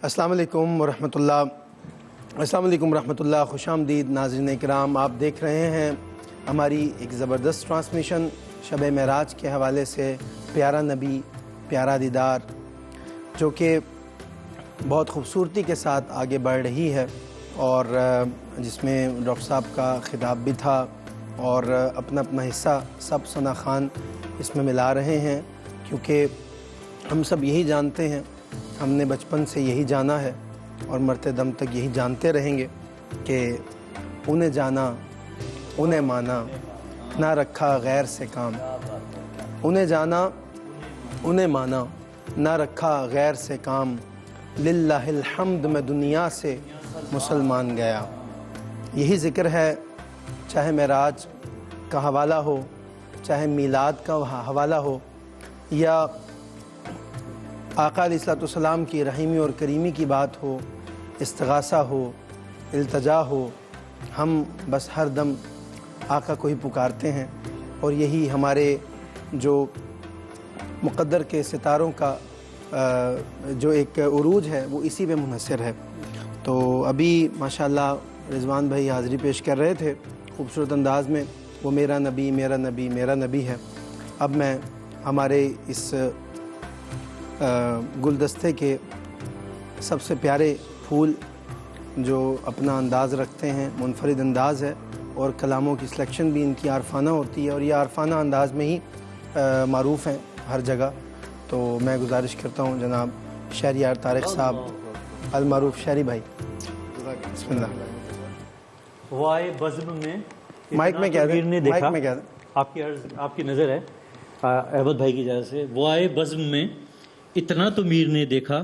السلام علیکم ورحمۃ اللہ. السلام علیکم ورحمۃ اللہ. خوش آمدید ناظرین اکرام. آپ دیکھ رہے ہیں ہماری ایک زبردست ٹرانسمیشن شب معراج کے حوالے سے پیارا نبی پیارا دیدار، جو کہ بہت خوبصورتی کے ساتھ آگے بڑھ رہی ہے، اور جس میں ڈاکٹر صاحب کا خطاب بھی تھا، اور اپنا اپنا حصہ سب ثنا خان اس میں ملا رہے ہیں، کیونکہ ہم سب یہی جانتے ہیں، ہم نے بچپن سے یہی جانا ہے اور مرتے دم تک یہی جانتے رہیں گے کہ انہیں جانا انہیں مانا نہ رکھا غیر سے کام. انہیں جانا انہیں مانا نہ رکھا غیر سے کام، للہ الحمد میں دنیا سے مسلمان گیا. یہی ذکر ہے، چاہے معراج کا حوالہ ہو، چاہے میلاد کا حوالہ ہو، یا آقا علیہ الصلوۃ والسلام کی رحیمی اور کریمی کی بات ہو، استغاثہ ہو، التجا ہو. ہم بس ہر دم آقا کو ہی پکارتے ہیں، اور یہی ہمارے جو مقدر کے ستاروں کا جو ایک عروج ہے وہ اسی پہ منحصر ہے. تو ابھی ماشاءاللہ رضوان بھائی حاضری پیش کر رہے تھے خوبصورت انداز میں، وہ میرا نبی میرا نبی میرا نبی ہے. اب میں ہمارے اس گلدستے کے سب سے پیارے پھول جو اپنا انداز رکھتے ہیں، منفرد انداز ہے، اور کلاموں کی سلیکشن بھی ان کی عارفانہ ہوتی ہے، اور یہ عارفانہ انداز میں ہی معروف ہیں ہر جگہ. تو میں گزارش کرتا ہوں جناب شہریار طارق صاحب المعروف شہری بھائی، بسم اللہ. وہ آئے بزم میں مائک میں کہہ دیں، مائک میں کہہ دیں. آپ کی نظر ہے احمد بھائی کی اجازت سے. وہ آئے بزم میں اتنا تو میر نے دیکھا،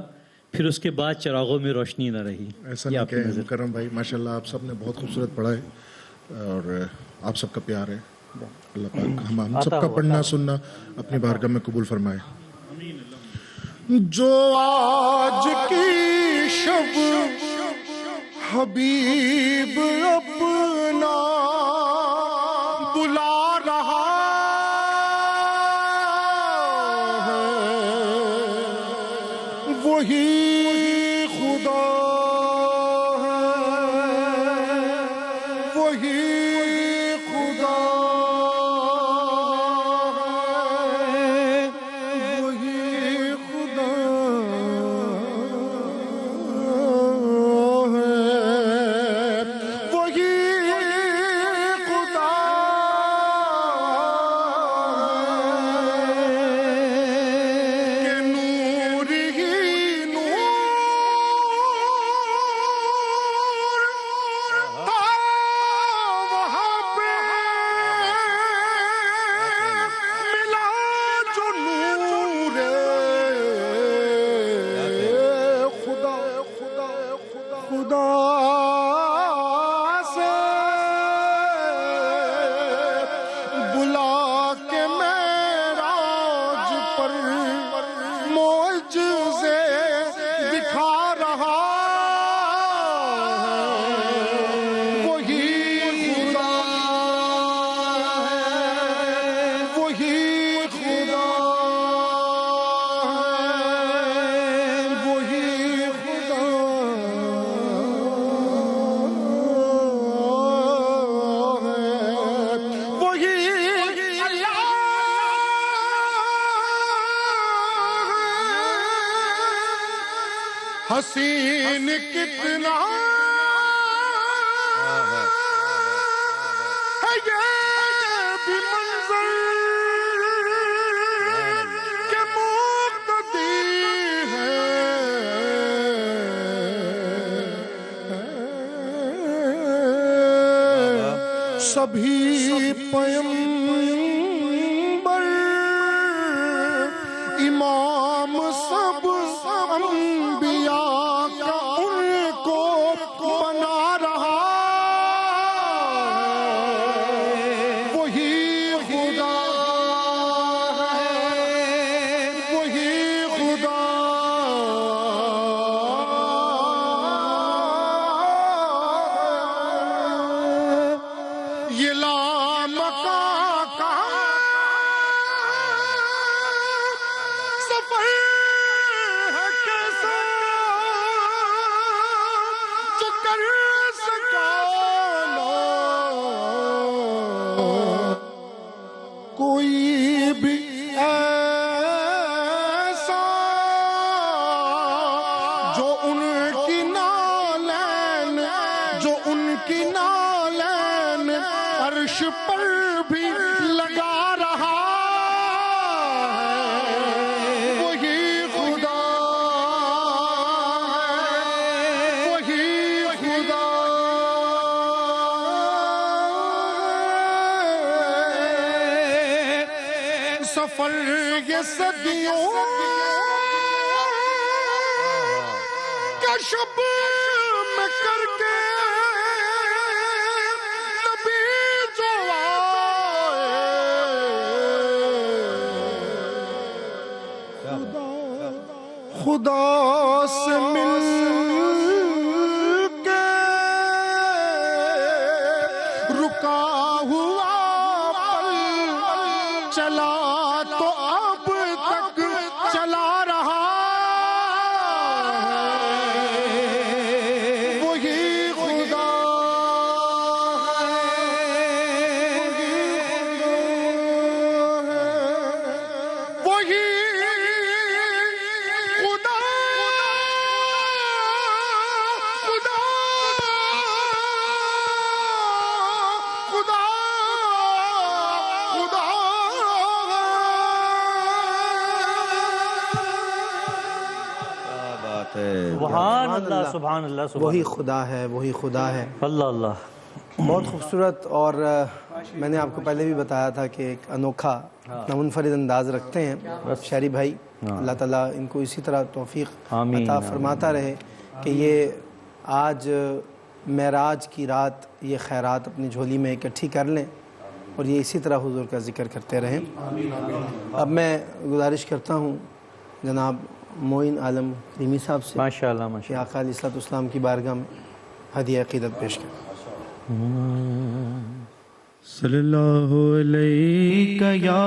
پھر اس کے بعد چراغوں میں روشنی نہ رہی. ایسا نہیں کہ مکرم بھائی، ماشاءاللہ آپ سب نے بہت خوبصورت پڑھا ہے، اور آپ سب کا پیار ہے. اللہ پاک ہم سب کا پڑھنا سننا اپنی بارگاہ میں قبول فرمائے. جو آج کی شب حبیب اپنا بلا رہا ہے، وہی خدا ہے، وہی خدا ہے، وہی خدا ہے، وہی خدا ہے، کہ نور ہی نور تھا وہاں پہ، ملا جو نور خدا خدا سے بلا کے معراج پر معجزے دکھا رہا ہے، وہی خدا ہے، وہی خدا ہے، وہی خدا ہے، وہی اللہ ہے. حسین کتنا ہے یہ بھی منظر کہ مقتدی ہے. سبھی پیغمبر امام سب انبیاء کا ان کو بنا رہا ہے، وہی خدا ہے، وہی خدا ہے. یہ لامکا کا سفر ہے کیسا کوئی بھی ایسا جو ان کی نالین عرش پر بھی لگا رہا ہے، وہی خدا سفر یہ صدیوں کا شب میں کر کے نبی جو آئے، خدا سے مل کے رکا ہوا پل چلا تو اب تک چلا رہا ہے، وہی خدا وہی خدا سبحان اللہ سبحان اللہ سبحان وہی خدا ہے، وہی خدا ہے۔ اللہ اللہ۔ بہت خوبصورت، اور میں نے آپ کو پہلے بھی بتایا تھا کہ ایک انوکھا منفرد انداز رکھتے ہیں شہری بھائی، اللہ تعالیٰ ان کو اسی طرح توفیق عطا فرماتا رہے کہ یہ آج معراج کی رات یہ خیرات اپنی جھولی میں اکٹھی کر لیں اور یہ اسی طرح حضور کا ذکر کرتے رہیں۔ اب میں گزارش کرتا ہوں جناب معین عالم کریمی صاحب سے ماشاءاللہ کہ ماشاءاللہ۔ آقا علیہ السلام کی بارگاہ میں ہدیہ عقیدت پیش کریں۔ صلی اللہ علیہ یا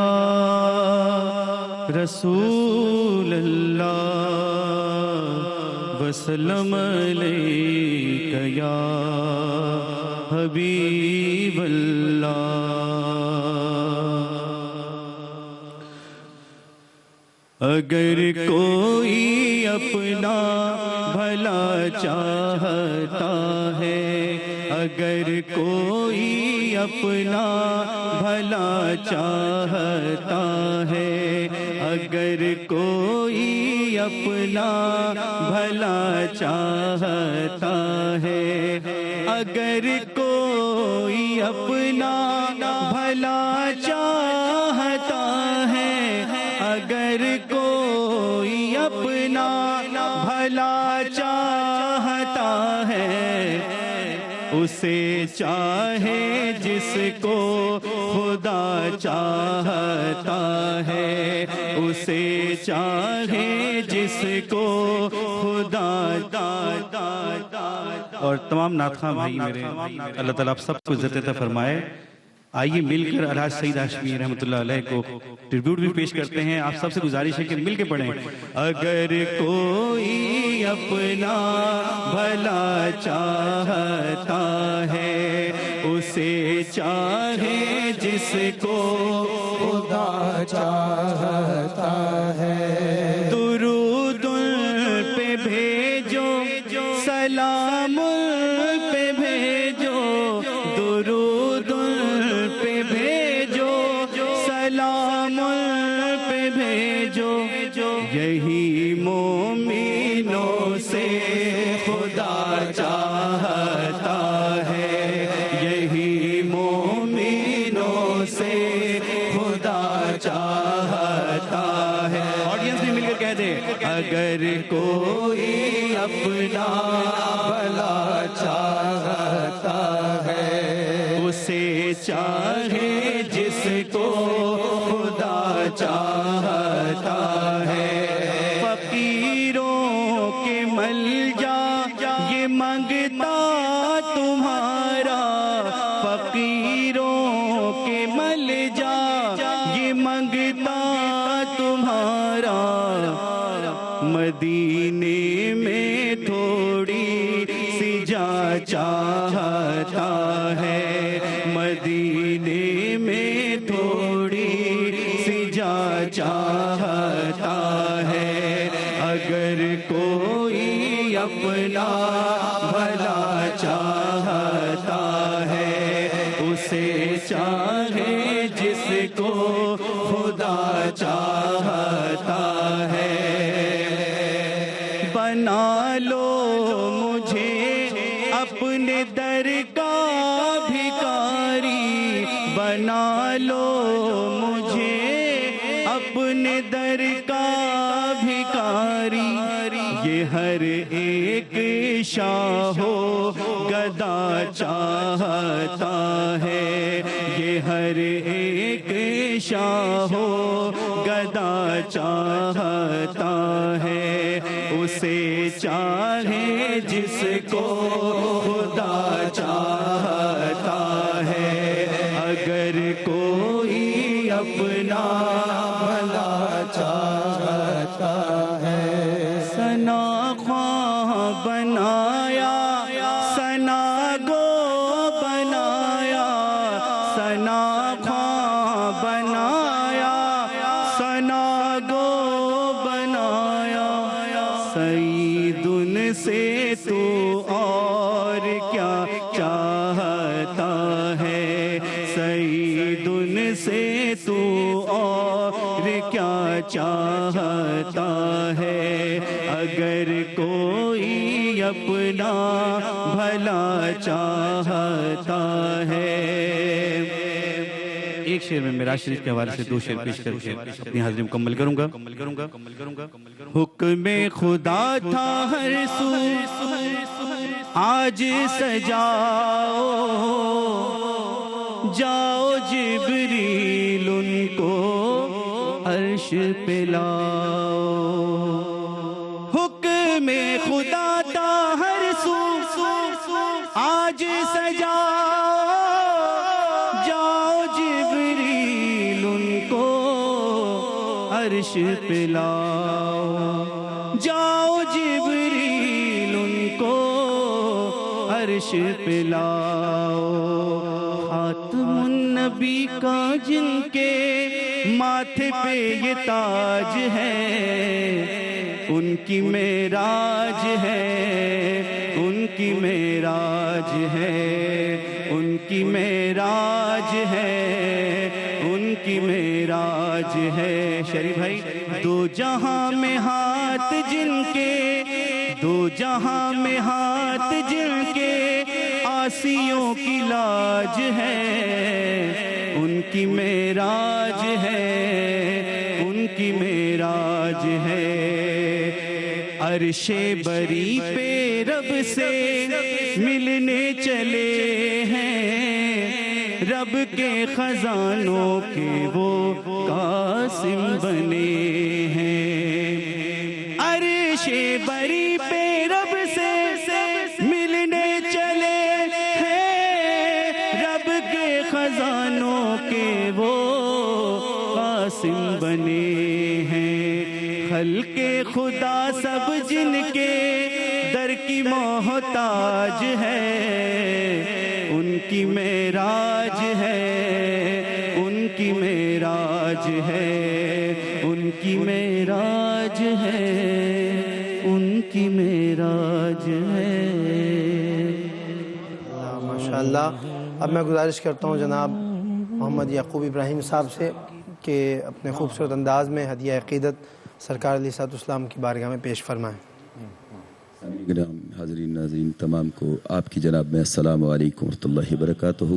رسول اللہ وسلم علیہ یا حبیب اللہ۔ اگر کوئی اپنا بھلا چاہتا ہے، اگر کوئی اپنا بھلا چاہتا ہے، اگر کوئی اپنا بھلا چاہتا ہے، اگر کوئی اپنا بھلا چاہتا ہے، اگر کوئی اپنا بھلا چاہتا ہے، اسے چاہے جس کو خدا چاہتا ہے، اسے چاہے جس کو خدا اور تمام نعت خواں بھائی میرے، اللہ تعالیٰ آپ سب کو عزت عطا فرمائے۔ آئیے مل کر الحاج سعید ہاشمی رحمۃ اللہ علیہ کو ٹریبیوٹ بھی پیش کرتے ہیں۔ آپ سب سے گزارش ہے کہ مل کے پڑھیں۔ اگر کوئی اپنا بھلا چاہتا ہے، اسے چاہے جس کو خدا چاہتا ہے، درود پہ بھیجو، سلام پہ بھیجو، درود پہ بھیجو، سلام پہ بھیجو، یہی مومنوں سے خدا چاہتا ہے، یہی مومنوں سے خدا چاہتا ہے۔ آڈینس بھی مل کر کہہ دیں، اگر کوئی اپنا بھلا چاہتا ہے، اسے چاہے جس کو خدا چاہتا ہے، فقیروں کے ملجا یہ مانگتا تمہارا، فقیروں کے ملجا یہ مانگتا تمہارا، مدینے میں تھوڑی سی جا چاہتا ہے، مدینے کو خدا چاہتا ہے. بنا لو مجھے اپنے در کا بھکاری، بنا لو مجھے اپنے در کا بھکاری. یہ ہر ایک شاہ و گدا چاہتا ہے، یہ ہر ایک شاہ و گدا چاہتا ہے. اسے چاہے جس کو خدا چاہتا ہے. اگر کوئی اپنا بھلا چاہتا ہے. ثنا خواہ بنایا ثنا گو بنایا، ثنا خواہ بنایا ثنا گو بنایا. سعیدن سے تو اور کیا چاہتا ہے، سعیدن سے تو اور کیا چاہتا ہے. اگر کوئی اپنا بھلا چاہتا ہے. ایک شعر میں معراج شریف کے حوالے سے 2 شعر پیش کر کے اپنی حاضری مکمل کروں گا. حکم خدا تھا ہر سو آج سجاؤ، جاؤ جبریل ان کو عرش پہ لاؤ. حکم خدا تھا ہر سو آج سجاؤ، جاؤ جبریل ان کو عرش پہ لاؤ، جاؤ جبریل ان کو عرش پہ لاؤ. خاتم النبی کا جن کے ماتھے پہ یہ تاج ہے، ان کی معراج ہے، ان کی معراج ہے، ان کی معراج ہے، ان کی معراج ہے. شریف بھائی، 2 جہاں میں ہاتھ جن کے، 2 جہاں میں ہاتھ جن کے آسیوں کی لاج ہے، ان کی معراج ہے، ان کی معراج ہے. عرش بری پہ رب سے ملنے چلے ہیں، رب کے خزانوں کے وہ قاسم بنے ہیں. عرش بری پہ رب سے ملنے چلے ہیں، رب کے خزانوں کے وہ قاسم بنے ہیں. خلق خدا سب جن کے در کی محتاج ہے، ان کی معراج ہے، ان کی معراج ہے، ان کی معراج ہے، ان کی معراج ہے. ماشاءاللہ. اب میں گزارش کرتا ہوں جناب محمد یعقوب ابراہیم صاحب سے کہ اپنے خوبصورت انداز میں ہدیہ عقیدت سرکار علیہ السلام کی بارگاہ میں پیش فرمائیں. گرام حاضرین ناظرین تمام کو آپ کی جناب میں السلام علیکم ورحمۃ اللہ وبرکاتہ.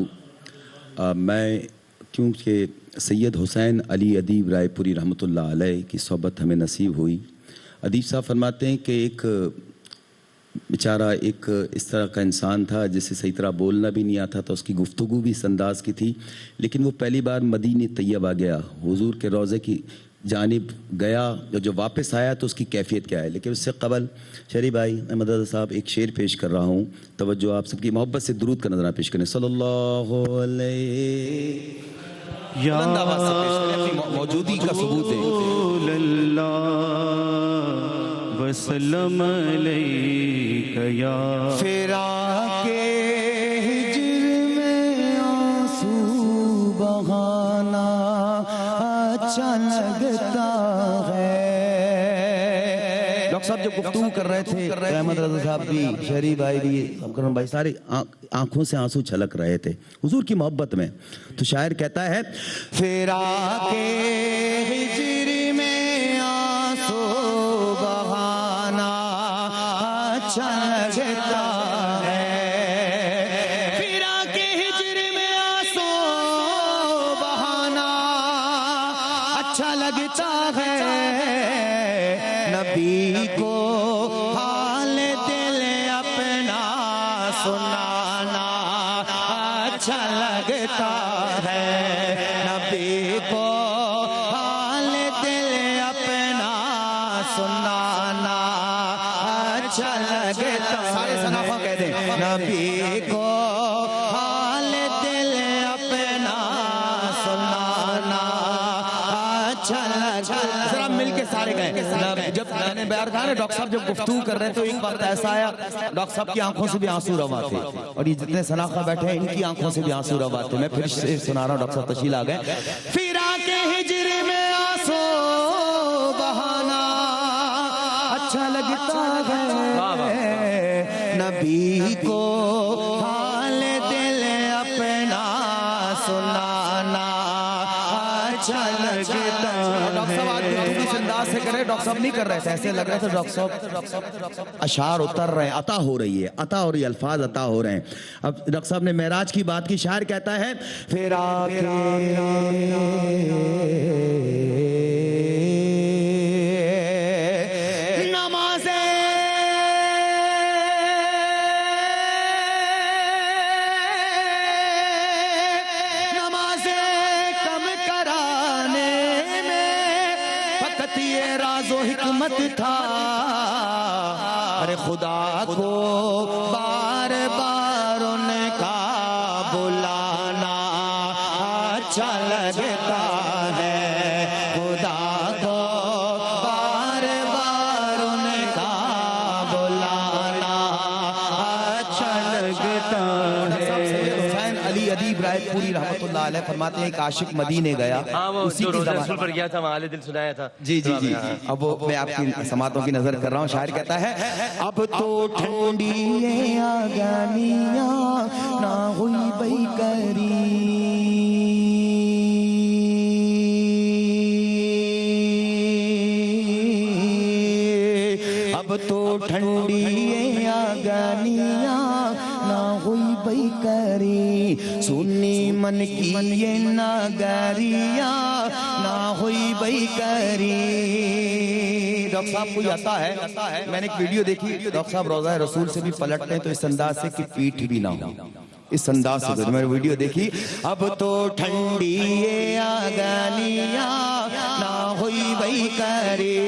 میں کیونکہ سید حسین علی ادیب رائے پوری رحمۃ اللہ علیہ کی صحبت ہمیں نصیب ہوئی. ادیب صاحب فرماتے ہیں کہ ایک بیچارہ ایک اس طرح کا انسان تھا جسے صحیح طرح بولنا بھی نہیں آتا تھا، اس کی گفتگو بھی اس انداز کی تھی، لیکن وہ پہلی بار مدینہ طیبہ گیا، حضور کے روضے کی جانب گیا، جو واپس آیا تو اس کی کیفیت کیا ہے. لیکن اس سے قبل شریف بھائی احمد رضا صاحب ایک شعر پیش کر رہا ہوں، توجہ آپ سب کی محبت سے درود کا نظرانہ پیش کریں. صلی اللہ علیہ موجودی کا ثبوت ہے. وسلم علیک یا فراق ہجر میں آنسو بہانا اچھا لگتا ہے. ڈاکٹر صاحب جب گفتگو کر رہے تھے، احمد رضا صاحب بھی، شہری بھائی بھی، سمکرن بھائی، سارے آنکھوں سے آنسو چھلک رہے تھے حضور کی محبت میں. تو شاعر کہتا ہے فراق ہجر میں آنسو بہانا اچھا لگتا ہے، فراق ہجر میں آنسو بہانا اچھا لگتا ہے، نبی کو حال دل اپنا سنانا اچھا لگتا ہے، نبی کو حال دل اپنا سنانا اچھا لگتا ہے. سارے صنافہ کہہ دیں نبی کو حال دل اپنا سنانا اچھا لگتا ہے. ذرا مل کے سارے گئے. جب میں نے بیان کہا نا ڈاکٹر صاحب جب گفتگو کر رہے تو ایک وقت ایسا آیا ڈاکٹر صاحب کی آنکھوں سے بھی آنسو روا تھے، اور یہ جتنے سناخہ بیٹھے ہیں ان کی آنکھوں سے بھی آنسو روا تھے. میں پھر سنا رہا ہوں، ڈاکٹر صاحب تشریف آ گئے. فراق ہجر میں آنسو بہانا اچھا لگتا ہے، نبی کو حال دل اپنا سنانا اچھا لگتا ہے. ڈاکٹر صاحب آج کس انداز سے کر رہے ہیں، ڈاکٹر صاحب نہیں کر رہے تھے، ایسے لگ رہا تھا ڈاکٹر صاحب اشعار اتر رہے ہیں، عطا ہو رہی ہے، عطا اور یہ الفاظ عطا ہو رہے ہیں. اب ڈاکٹر صاحب نے معراج کی بات کی. شاعر کہتا ہے فراق حکمت تھا، ارے خدا کو بار بار ان کا بلانا اچھا لگتا ہے، خدا کو بار بار ان کا بلانا اچھا لگتا ہے. حسین علی ادیب رائے پوری رحمت اللہ علیہ فرماتے ہیں ایک عاشق مدینے گیا، اسی کی زبان پر گیا تھا، وہاں دل سنایا تھا. جی جی جی. اب وہ میں آپ کی سماعتوں کی نظر کر رہا ہوں. شاعر کہتا ہے اب تو ٹھنڈی آگانیاں نہ ہوئی بھئی کری، اب تو ٹھنڈی آگانیاں نہ ہوئی بھئی کری، سنی من کی یہ ناگاریاں نہ ہوئی بھئی کری. ڈاکٹر صاحب کوئی آتا ہے، میں نے ایک ویڈیو دیکھی، ڈاکٹر صاحب روضہ رسول سے بھی پلٹتے ہیں تو اس انداز سے کہ پیٹھ بھی نہ ہو، اس انداز سے میں نے ویڈیو دیکھی. اب تو ٹھنڈی آگانیاں نہ ہوئی بھئی کری،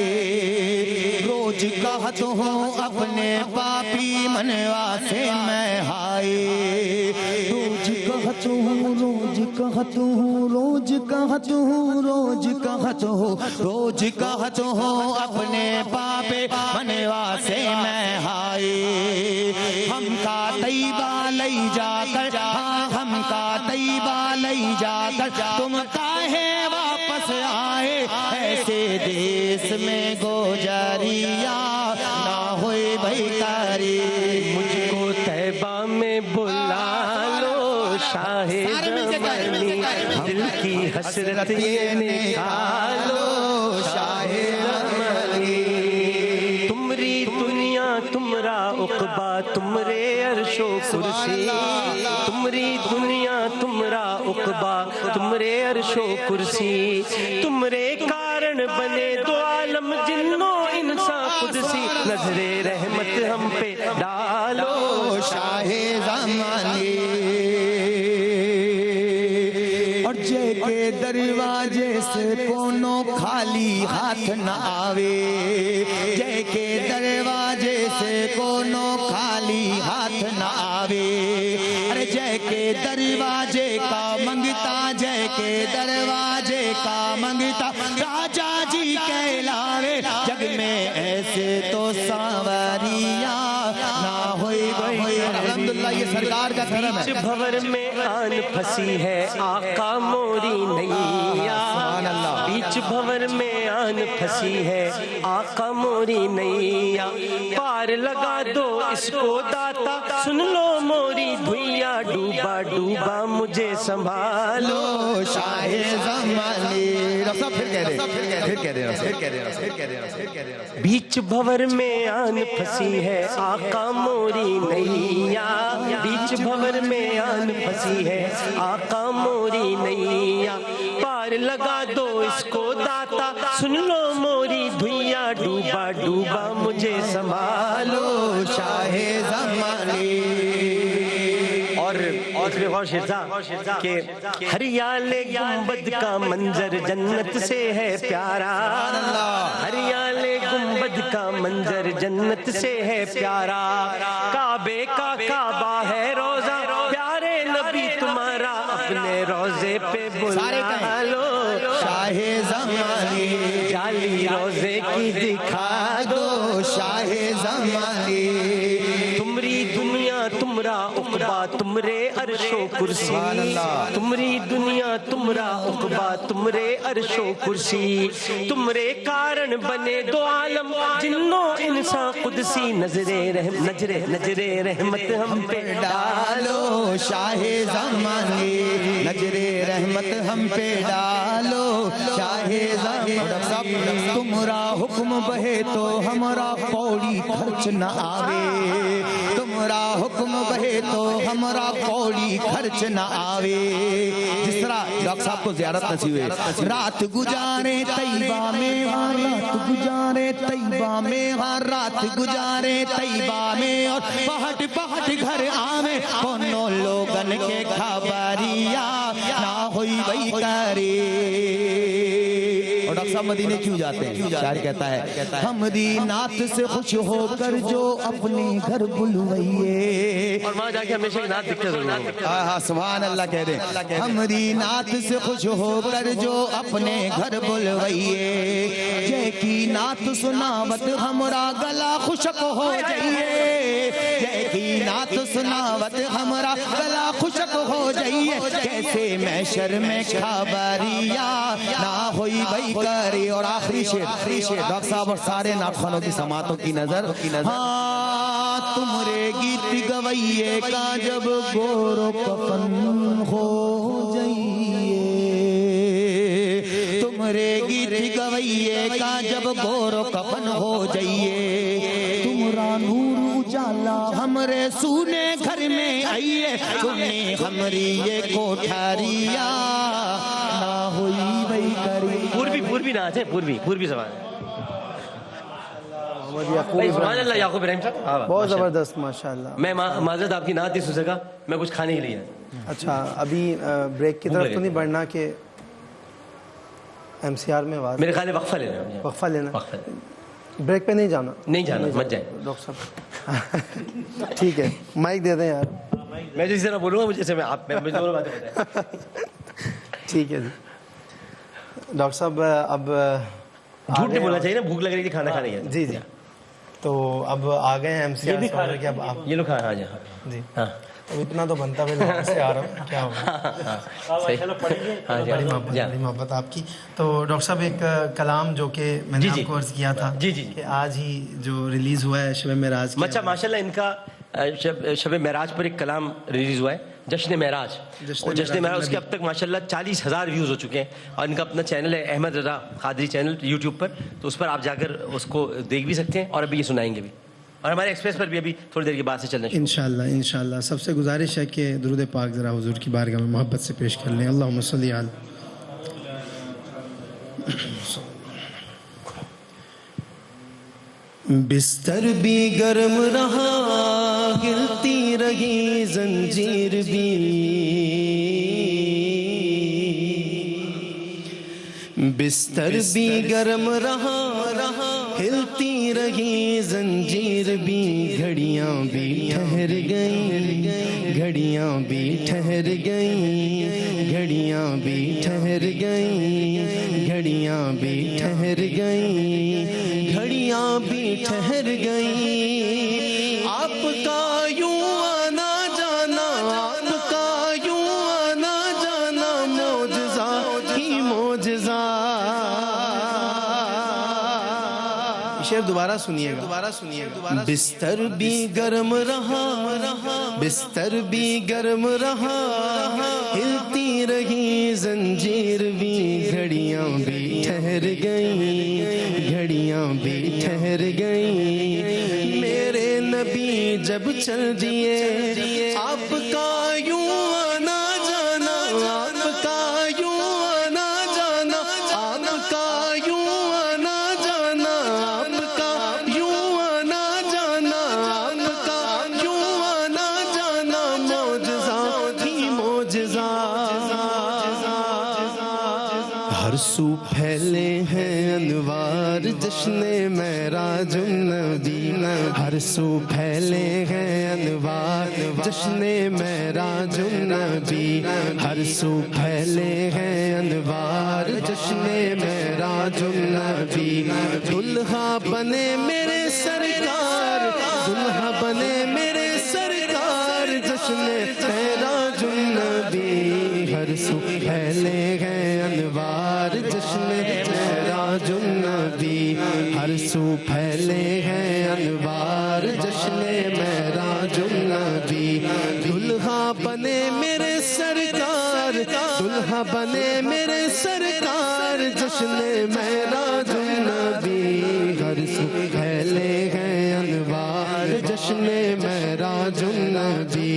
روز کہت ہوں اپنے پاپی منوا سے میں ہائے، روز کہت ہوں، روز کہت ہوں، روز کہت ہوں، روز کہت ہوں، روز کہت ہوں اپنے پاپے منوا سے میں ہائے. ہم کا طیبہ لئی جا کر، ہاں ہم کا طیبہ لئی جا کر تم کاہے واپس آئے، ایسے دیس میں گوجریاں نہ ہوئی بھئی کاری. مجھ کو طیبہ میں بلا لو شاہ زمانی، دل کی حسرت یہ نکالو شاہ زمانی. تمری دنیا تمرا عقبہ تمرے عرش و کرسی، تمری دنیا تمرا عقبہ تمرے عرش و کرسی، تمرے کارن بنے دو عالم جنوں انسان قدسی، نظر رحمت ہم پہ ڈالو شاہ زمانی. اور جے کے دروازے سے کونوں خالی ہاتھ نہ آوے، جے کے دروازے سے کونوں خالی ہاتھ نہ آوے، ارے جے کے دروازے کا منگتا، جے کے دروازے کا منگتا راجا جی کہلاوے. جگ میں ایسے تو ساوریاں نہ ہوئی بھئی. الحمدللہ یہ سرکار کا کرم ہے. بیچ بھور میں آن پھنسی ہے آقا موری نیا، بیچ بھور میں آن آن پھنسی ہے آقا موری نیا، پار لگا دو اس کو داتا، سن لو موری دھوئیاں، ڈوبا ڈوبا مجھے سنبھالو شاہ زمانی. بیچ بھور میں آن پھنسی ہے آقا موری نیا، بیچ بھور میں آن پھنسی ہے آقا موری نیا، پار لگا دو اس کو داتا، سن لو موری دھوئیاں، ڈوبا ڈوبا مجھے سنبھالو شاہ زمانی. اور پھر غور شیرزا کہ ہریال گنبد کا منظر جنت سے ہے پیارا، ہریال گنبد کا منظر جنت سے ہے پیارا، کعبے کا کعبہ ہے روزہ، پیارے نبی تمہارا اپنے روزے پہ بلا لو شاہ زمانی. جالی روزے کی دکھا دو شاہ زمانی. تمری دنیا تمرا عقبہ تمرے عرش و کرسی، تمری دنیا تمرا عقبہ تمرے عرش و کرسی، تمرے کارن بنے دو عالم جنو انسان قدسی، نظر رحمت ہم پہ ڈالو شاہ زمانی. نظر رحمت ہم پہ ڈالو شاہ زمانی. تمرا حکم بہے تو ہمارا پوڑی خرچ نہ آوے، تمرا حکم بہے تو ہمارا پوڑی خرچ نہ آوے. جس طرح ڈاکٹر صاحب کو زیارت نصیب ہوئے، رات گزارے طیبہ میں، رات گزارے طیبہ میں، رات گزارے طیبہ میں، اور پہٹ پہٹ گھر آوے، کونوں لوگن کے خبریا نہ ہوئی وہی کرے. اور ڈاکٹر صاحب مدینے کیوں جاتے ہیں؟ شاعر کہتا ہے ہمری نعت سے خوش ہو کر جو اپنے گھر بلوائیے، اور وہاں جا کے ہمیشہ ایک نعت دکھتے ضرور. ہاں سبحان اللہ کہہ دیں. ہمری نعت سے خوش ہو کر جو اپنے گھر بلوائیے، جے کی نعت سناوت ہمرا گلا خشک ہو جائیے، جے کی نعت سناوت ہمرا گلا خشک ہو جائیے، کیسے محشر میں خبریا نہ ہوئی بھائی کری. اور آخری شعر ڈاکٹر صاحب اور سارے ناخوانوں کی سماعتوں کی نظر. ہاں تمرے گیت گوئیے کا جب گور و کفن ہو جائیے، تمرے گیت گوئیے کا جب گور و کفن ہو جائیے، تمرا نور اجالا ہمرے سونے گھر میں آئیے، سنی ہمری یہ کوٹھاریا نہ ہوئی بھائی کری. پوروی نعت ہے، پوروی زبان ہے. سبحان اللہ یعقوب ابراہیم صاحب بہت زبردست ماشاءاللہ. میں معذرت آپ کی نعت نہیں سن سکا، میں کچھ کھانے کے لیے. اچھا ابھی بریک کی طرف تو نہیں بڑھنا کہ ایم سی آر میں آواز؟ میرے خیال ہے وقفہ لینا. وقفہ لینا، بریک پہ نہیں جانا. نہیں جانا، مت جائیں ڈاکٹر صاحب. ٹھیک ہے مائک دے دیں یار. میں جس طرح بولوں گا مجھے مجھے دونوں باتیں بتائیں. ٹھیک ہے جی. ڈاکٹر صاحب اب جھوٹ نہیں بولنا چاہیے نا، بھوک لگ رہی تھی کھانا کھانے گیا. جی جی تو اب آ گئے ہیں ایم سی آر سے. اب آپ یہ لوگ کھا جی ہاں اب اتنا تو بنتا ہے سے آ رہا ہوں کیا ہوگا. بڑی محبت آپ کی. تو ڈاکٹر صاحب ایک کلام جو کہ میں نے آپ کو عرض کیا تھا کہ آج ہی جو ریلیز ہوا ہے شب معراج. اچھا ماشاء اللہ ان کا شب معراج پر ایک کلام ریلیز ہوا ہے، جشن معراج. اور جشن معراج اس کے اب تک ماشاء اللہ 40,000 ویوز ہو چکے ہیں، اور ان کا اپنا چینل ہے احمد رضا قادری چینل یوٹیوب پر، تو اس پر آپ جا کر اس کو دیکھ بھی سکتے ہیں، اور ابھی یہ سنائیں گے بھی، اور ہمارے ایکسپریس پر بھی ابھی تھوڑی دیر کے بعد سے چلنا شروع. انشاءاللہ سب سے گزارش ہے کہ درود پاک ذرا حضور کی بارگاہ میں محبت سے پیش کر لیں. اللہم صلی علی. بستر بھی گرم رہا گرتی رہی زنجیر بھی، بستر بھی گرم رہا ہلتی رہی زنجیر بھی، گھڑیاں بھی ٹھہر گئیں، گھڑیاں بھی ٹھہر گئیں، گھڑیاں بھی ٹھہر گئیں، گھڑیاں بھی ٹھہر گئیں، گھڑیاں بھی ٹھہر گئیں. آپ کا یوں آنا جانا، آپ کا یوں آنا جانا، معجزہ ہی معجزہ. شعر دوبارہ سنیے گا. بستر بھی گرم رہا, بستر بھی گرم رہا, ہلتی رہی زنجیر بھی, گھڑیاں بھی ٹھہر گئیں, گھڑیاں بھی ٹھہر گئیں. میرے نبی جب چل دیے آپ کا یوں آنا جانا, آپ کا یوں آنا جانا, آپ کا یوں آنا جانا, آپ کا یوں آنا جانا, آپ کا یوں آنا جانا, معجزہ ہی معجزہ. ہر سو پھیلے ہیں انوار جشن معراج النبی, ہر سو پھیلے ہیں انوار جشن معراج النبی, ہر سو پھیلے ہیں انوار جشن معراج النبی. دلہا بنے میرے سرکار, دلہا بنے میرے سرکار جشن معراج النبی, ہر سو پھیلے ہیں انوار جشن معراج النبی, ہر سو پھیلے ہیں انوار جشن معراج النبی. دلہا بنے میرے سرکار, دلہا بنے میرے سرکار جشن معراج النبی, ہر سو پھیلے ہیں انوار جشن معراج النبی,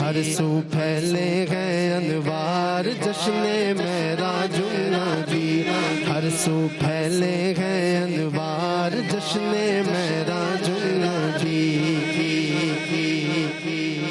ہر سو پھیلے ہیں انوار جشن معراج النبی, ہر سو پھیلے ہیں انوار جشن معراج النبی.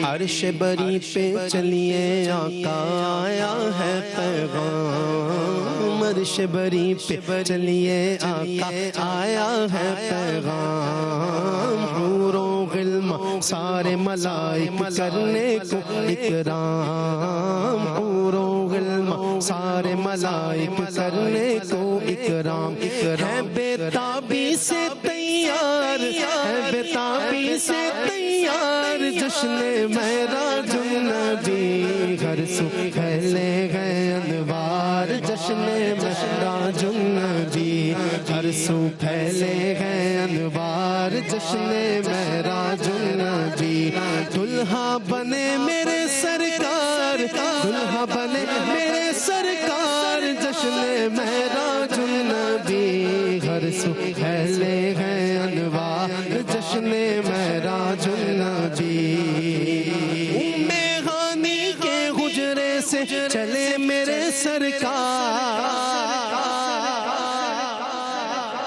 عرش بری پہ چلیے آقا آیا ہے پیغام, عرش بری پہ چلیے آقا آیا ہے پیغام. حور و غلم سارے ملائک کرنے کو اکرام, حور و غلم سارے ملائک کرنے کو اکرام. ہے بیتابی سے تیار, ہے بیتابی سے تیار جشن معراج النبی, ہر سو پھیلے گئے انوار جشن معراج النبی, ہر سو پھیلے گئے انوار جشن معراج النبی. دلہا بنے میرے سرکار, دلہا بنے میرے سرکار جشن معراج النبی, ہر سو پھیلے گئے انوار جشن معراج النبی. ام غانی کے حجرے سے چلے میرے سرکار,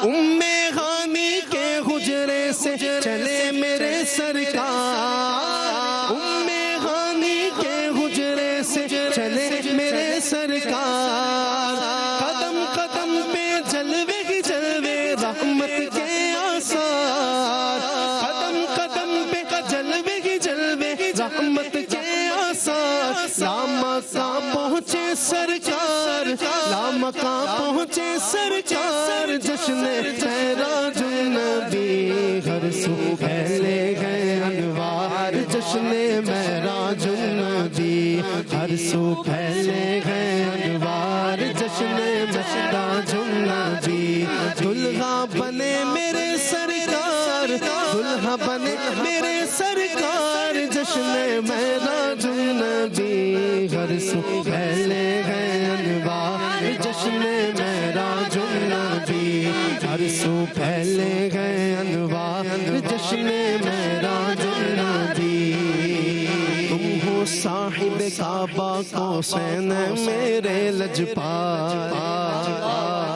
ام غانی کے حجرے سے چلے میرے سرکار, ام غانی کے حجرے سے چلے میرے سرکار. قدم قدم پہ جلوے ہی جلوے رحمت کے آثار, قدم قدم پہ جلوے ہی جلوے رحمت کے آثار. لامکاں پہنچے سرکار, لامکاں پہنچے سرکار جشن معراج النبی, ہر سو پھیلے گئے انوار جشن معراج النبی, ہر سو پھیلے گئے انوار جشن معراج النبی. دلہا بنے میرے سرکار, دلہا بنے میرے سرکار جشن معراج النبی, ہر سو پھیلے گئے انوار جشن معراج النبی, ہر سو پھیلے گئے انوار جشن معراج النبی. تم ہو صاحب کعبہ قوسین میرے لجپال,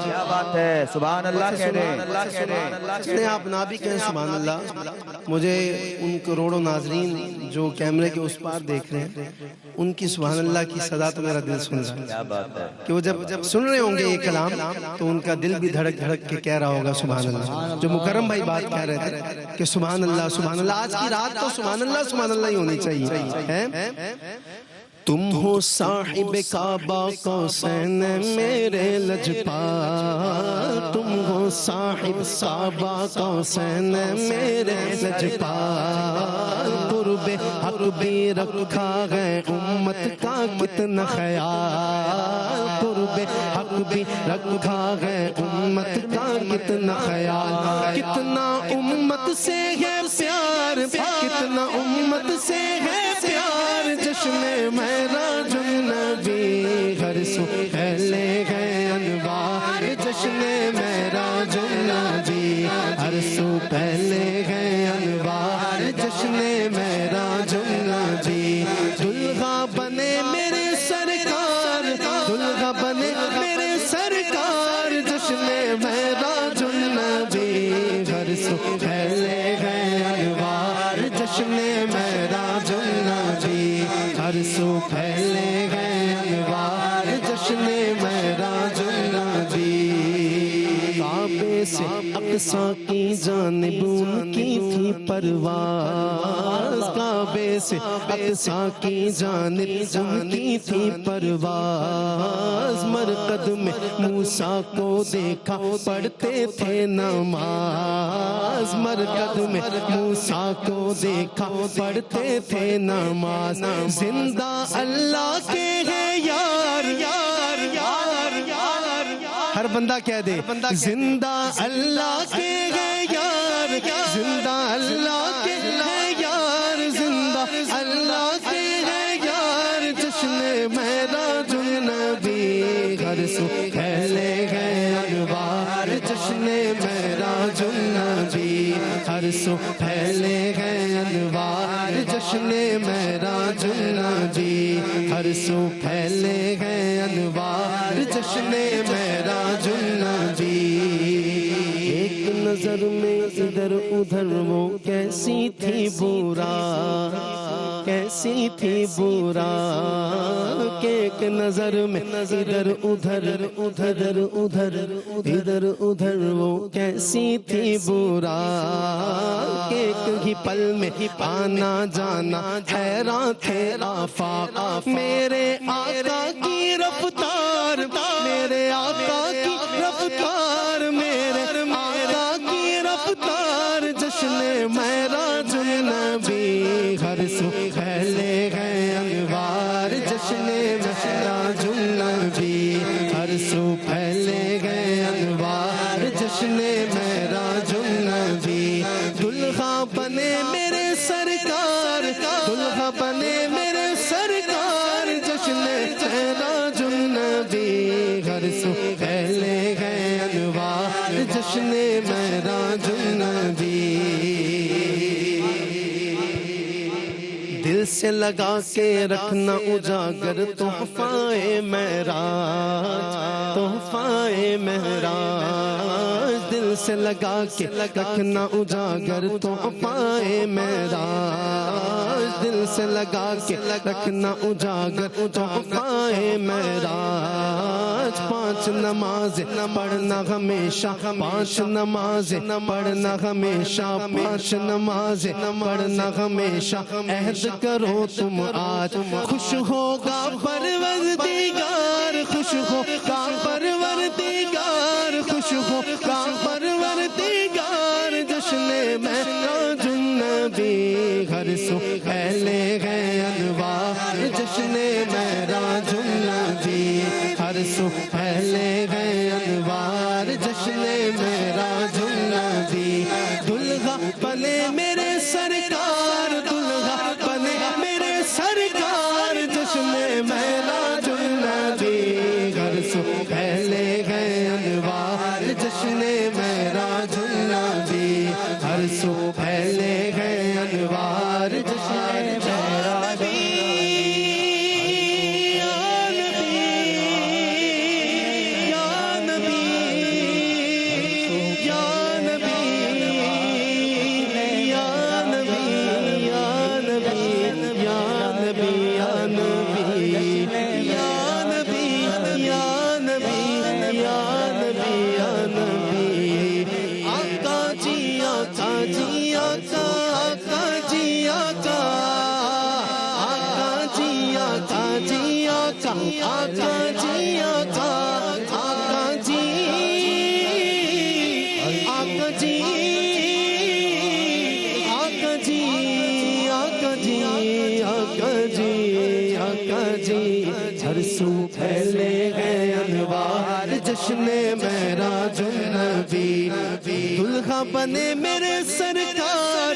کیا بات ہے, سبحان اللہ کہہ رہے ہیں, اپنے آپ نہ بھی کہیں سبحان اللہ. مجھے ان کروڑوں ناظرین جو کیمرے کے اس پار دیکھ رہے ہیں, ان کی سبحان اللہ کی صدا تو میرا دل سن رہا ہے. کیا بات ہے, کہ وہ جب سن رہے ہوں گے یہ کلام تو ان کا دل بھی دھڑک دھڑک کے کہہ رہا ہوگا سبحان اللہ. جو مکرم بھائی بات کہہ رہے تھے کہ سبحان اللہ سبحان اللہ, آج کی رات تو سبحان اللہ ہی ہونی چاہیے. تم ہو صاحب کعبہ قوسین میرے لجپال, تم ہو صاحب کعبہ قوسین میرے لجپال. قرب حق بھی رکھا ہے امت کا کتنا خیال, قرب حق بھی رکھا ہے امت کا کتنا خیال کتنا امت سے ہے پیار کتنا امت سے ہے پیار جشن معراج النبی ہر سو پھیلے گئے انوار جشن معراج النبی ہر سو پھیلے گئے انوار جشن معراج النبی دلہا بنے میرے سرکار دلہا بنے میرے سرکار جشن معراج النبی ہر سو پھیلے گئے انوار جشن معراج النبی ہر سو پھیلے گئے انوار جشن معراج النبی کعبے سے اقصی کی جانب ان کی تھی پرواز کعبے سے اقصی کی جانب ان کی تھی پرواز مرقد میں موسیٰ کو دیکھا پڑھتے تھے نماز مرقد میں موسیٰ کو دیکھا پڑھتے تھے نماز زندہ اللہ کے ہیں یار یار یار یار ہر بندہ کہہ دے زندہ اللہ کے ہیں یار زندہ اللہ کے ہیں یار زندہ اللہ کے ہیں یار جشن معراج النبی ہر سو پھیلے گئے انوار جشن معراج النبی ہر سو پھیلے گئے انوار جشن معراج النبی ہر سو پھیلے گئے انوار جشن معراج النبی ایک نظر میں ادھر ادھر وہ کیسی تھی برا کیسی تھی برا کہ ایک نظر میں ادھر ادھر ادھر ادھر ادھر ادھر وہ کیسی تھی برا کہ ایک ہی پل میں آنا جانا حیران تھے آفاق میرے آقا کی رفتار میرے آقا کی رفتار میرے آقا کی رفتار جشن معراج النبی ہر سو پھیلے گئے انوار جشن معراج النبی ہر سو پھیلے گئے انوار جشن معراج النبی دلہا بنے میرے سرکار دلہا بنے میرے سرکار جشن معراج النبی ہر سو پھیلے گئے انوار جشن معراج النبی دل سے لگا کے رکھنا اجاگر تحفہ معراج تحفہ معراج دل سے لگا کے رکھنا اجاگر تحفہ معراج دل سے لگا کے رکھنا اجاگر تحفہ معراج پانچ نمازیں پڑھنا ہمیشہ پانچ نمازیں پڑھنا ہمیشہ پانچ نمازیں پڑھنا ہمیشہ عہد کرو تم آج خوش ہوگا پروردگار خوش ہوگا پروردگار خوش ہوگا پروردگار جشن معراج النبی ہر سو پھیلے گئے انوار جشن معراج النبی ہر سو پھیلے گئے انوار جشن معراج النبی دلہا بنے میرے سرکار دلہا بنے میرے سرکار جشن معراج النبی ہر سو پھیلے گئے انوار جشن معراج النبی ہر سو پھیلے گئے انوار جشن معراج آقا جی جشن معراج النبی دلہا بنے میرے سرکار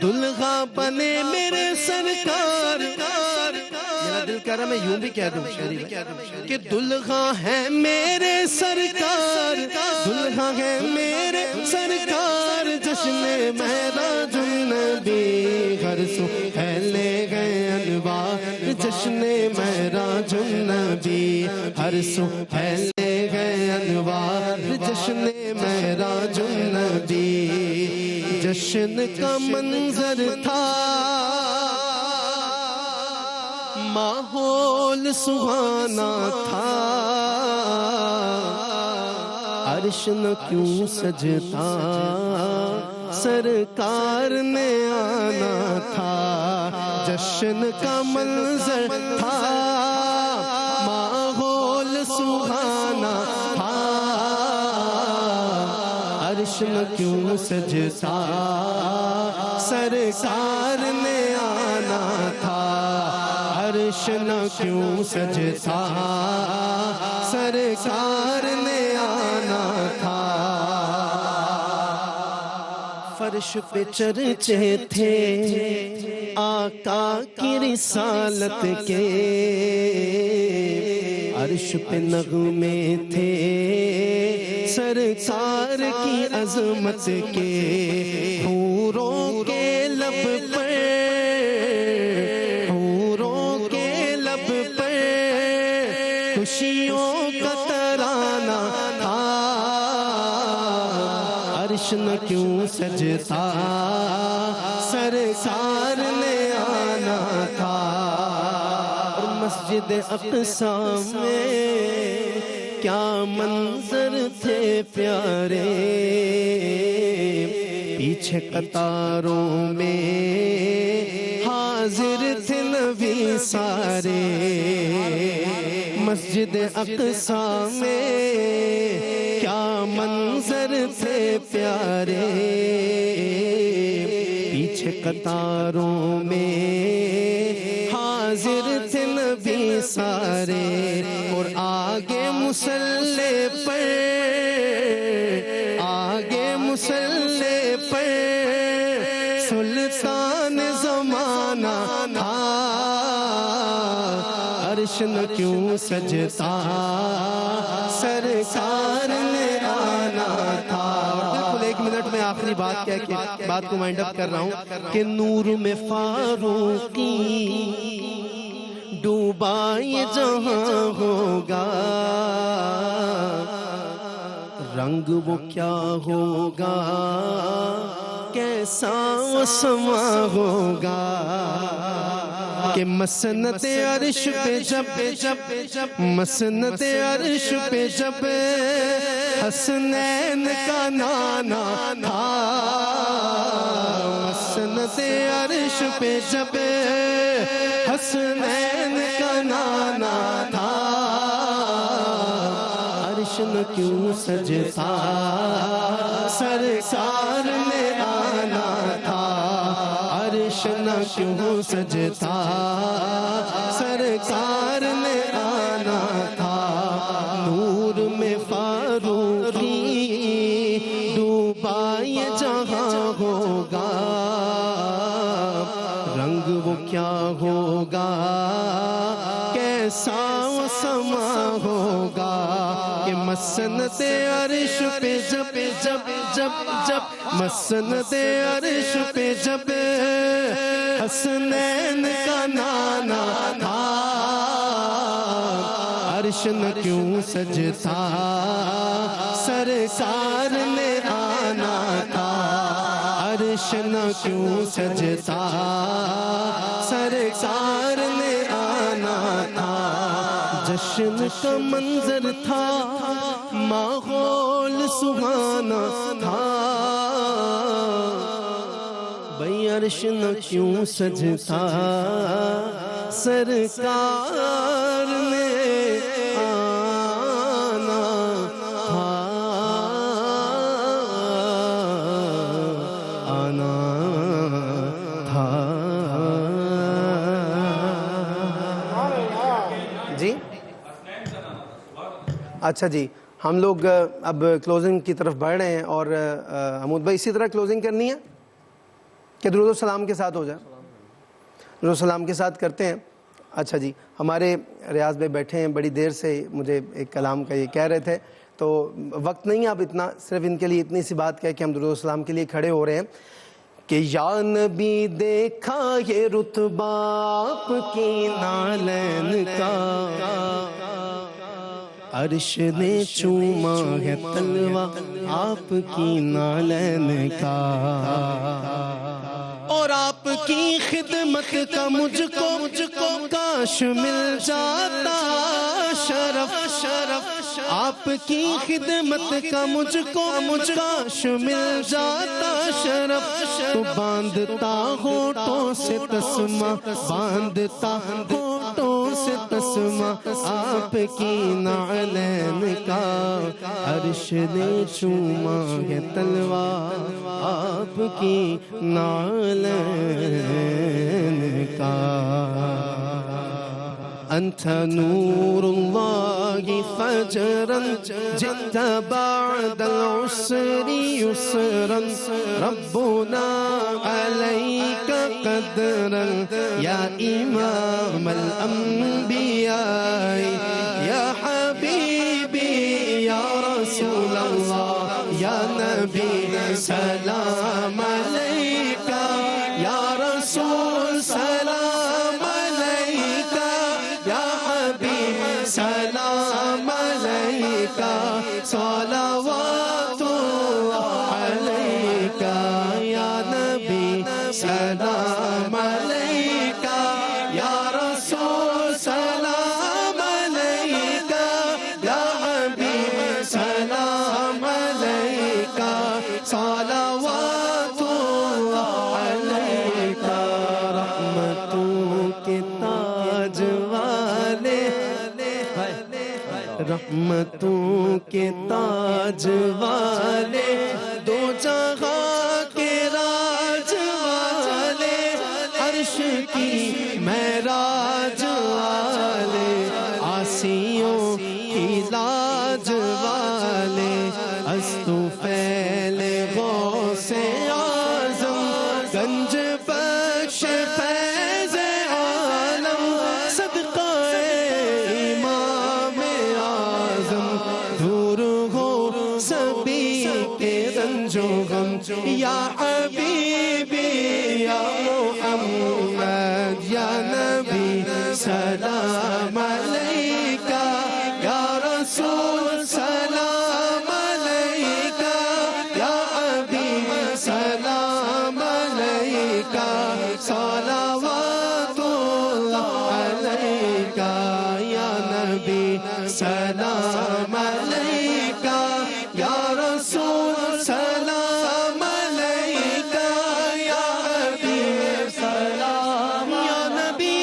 دلہا بنے میرے سرکار میرا دل کہہ رہا میں یوں بھی کہہ دوں کہ دلہا ہے میرے سرکار دلہا ہے میرے سرکار جشن معراج النبی ہر سو پھیلے گئے انوار جشن معراج النبی ہر سو پھیلے گئے انوار جشن معراج النبی جشن کا منظر تھا ماحول سہانا تھا عرش نہ کیوں سجتا سرکار نے آنا تھا جشن کا منظر تھا ماحول سہانا تھا عرش نہ کیوں سجتا سرکار نے آنا تھا عرش نہ کیوں سجتا سرکار نے آنا تھا فرش پہ چرچے تھے آقا کی رسالت کے عرش پہ نغمے تھے سرکار کی عظمت کے حوروں کے لب پر خوشیوں کا ترانہ تھا عرش نہ کیوں سجتا سرکار نے آنا تھا اور مسجد اقصی میں کیا منظر تھے پیارے پیچھے قطاروں میں حاضر تھے نبی سارے مسجد اقصی میں کیا منظر تھے پیارے پیچھے قطاروں میں حاضر تھے نبی سارے اور آگے مصلی پر سلطان زمانہ تھا عرش نہ کیوں سجتا سرکار نے آنا تھا بالکل 1 منٹ میں آخری بات کہہ کے بات کو وائنڈ اپ کر رہا ہوں کہ نور میں فاروقی ڈوبا یہ جہاں ہوگا رنگ وہ کیا ہوگا کیسا وہ سما ہوگا کہ مسند عرش پہ جب مسند عرش پہ جب حسنین کا نانا تھا مسند عرش پہ جب حسنین کا نانا تھا عرش نہ کیوں سجتا سرکار نے آنا تھا عرش نہ کیوں سجتا سرکار نے آنا تھا نور میں فاروقی ڈوبا یہ جہاں ہوگا رنگ وہ کیا ہوگا کیسا وہ سما ہوگا کہ مسند عرش پہ جب مسند عرش پہ جب حسنین کا نانا تھا عرش نہ کیوں سجتا سرکار نے آنا تھا عرش نہ کیوں سجتا سرکار نے آنا تھا جشن کا منظر تھا ماحول سہانا تھا بھئی عرش نہ کیوں سجتا سرکار نے آنا تھا جی اچھا جی، ہم لوگ اب کلوزنگ کی طرف بڑھ رہے ہیں، اور حمود بھائی اسی طرح کلوزنگ کرنی ہے کہ درود و سلام کے ساتھ ہو جائے؟ درود و سلام کے ساتھ کرتے ہیں. اچھا جی، ہمارے ریاض بھائی بیٹھے ہیں، بڑی دیر سے مجھے ایک کلام کا یہ کہہ رہے تھے، تو وقت نہیں اب اتنا، صرف ان کے لیے اتنی سی بات کہہ کہ ہم درود و سلام کے لیے کھڑے ہو رہے ہیں کہ یا نبی دیکھا یہ رتبہ آپ کی نالین کا، عرش نے چوما ہے تلوہ آپ کی نالین کا، اور آپ کی خدمت کا مجھ کو کاش مل جاتا شرف، آپ کی خدمت کا مجھ کو کاش مل جاتا شرف، تو باندھتا ہونٹوں سے تسمہ، باندھتا ہونٹوں سے تسمہ آپ کی نعلین کا، عرش نے چوما ہے تلوہ آپ کی نعلین کا. أنت نور الله فجرا جئت بعد العسر يسرا، ربنا عليك قدرا يا إمام الأنبياء، يا حبيبي يا رسول الله يا نبي سلام عليك، يا رسول سلام عليك، يا حبيب سلام عليك، صلوات الله عليك، يا نبي سلام عليك، يا رسول سلام عليك، يا حبيب سلام عليك، صلوات الله عليك. رحمتوں کے تاج والے، رحمتوں کے تاج والے، دو جہاں کے راج والے، عرش کی معراج والے، آسیوں کی لاج والے، استوفیل غوث اعظم، گنج بخش فیض عالم، صدقہ امام اعظم، دور ہو سبھی کے رنج و غم، یا حبیبی یا محمد یا نبی سلام علیکہ، یا رسول سلام علیکہ، یا حبیب سلام علیکہ، صلوات اللہ علیکہ، یا نبی سلام علیکہ، یا رسول سلام علیکہ، یا حبیب سلام، یا نبی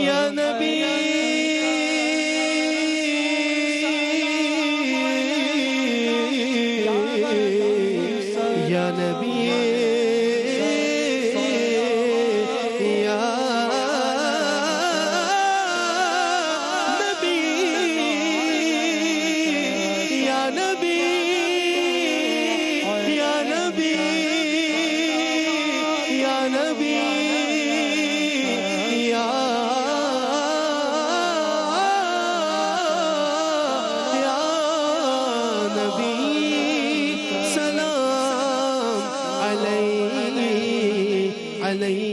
یا نبی یا نبی یا نبی یا نبی یا نبی یا نبی سلام علیہ